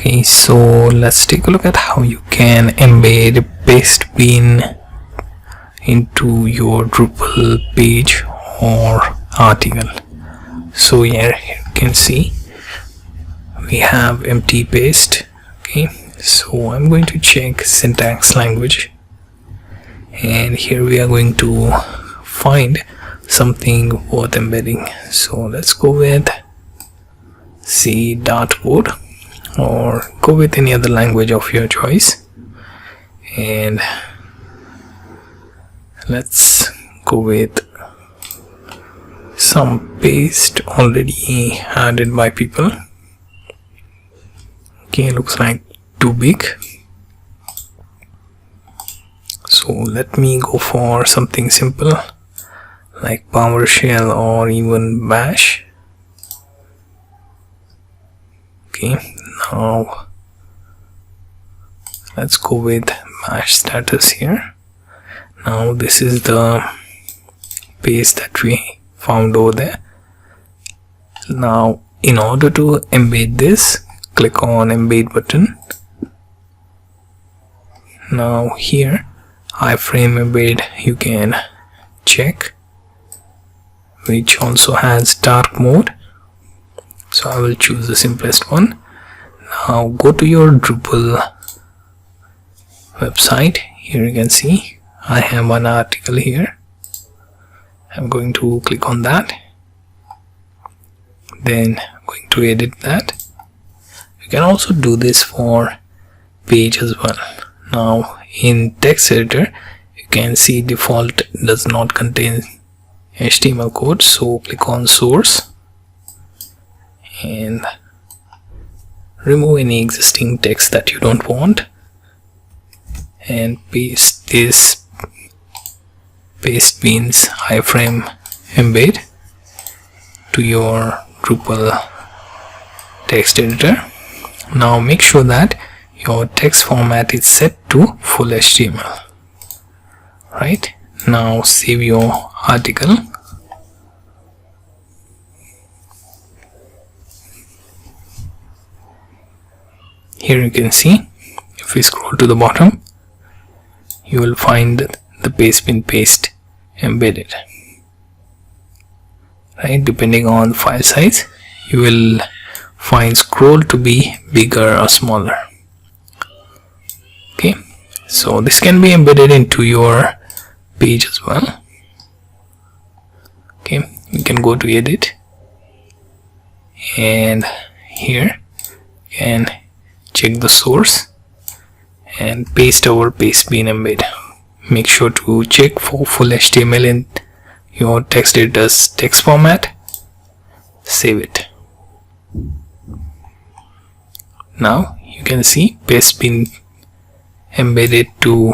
Okay, so let's take a look at how you can embed Pastebin into your Drupal page or article. So here you can see we have empty paste. Okay, so I'm going to check syntax language, and here we are going to find something worth embedding. So let's go with C dartboard, or go with any other language of your choice, and let's go with some paste already added by people. Okay, looks like too big, so let me go for something simple like PowerShell or even Bash. Okay, now let's go with Bash status here. Now this is the paste that we found over there. Now in order to embed this, click on embed button. Now here iframe embed you can check, which also has dark mode, so I will choose the simplest one. Now go to your Drupal website. Here you can see I have one article here. I'm going to click on that, then I'm going to edit that. You can also do this for page as well. Now in text editor you can see default does not contain HTML code, so click on source and remove any existing text that you don't want, and paste this Pastebin's iframe embed to your Drupal text editor. Now make sure that your text format is set to full HTML. Right, now save your article. Here you can see, if we scroll to the bottom, you will find the Pastebin paste embedded. Right, depending on file size, you will find scroll to be bigger or smaller. Okay, so this can be embedded into your page as well. Okay, you can go to edit, and here you can check the source and paste our Pastebin embed. Make sure to check for full HTML in your text editor's text format. Save it. Now you can see Pastebin embedded to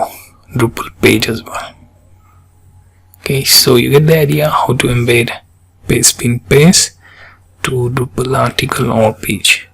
Drupal page as well. Okay, so you get the idea how to embed Pastebin paste to Drupal article or page.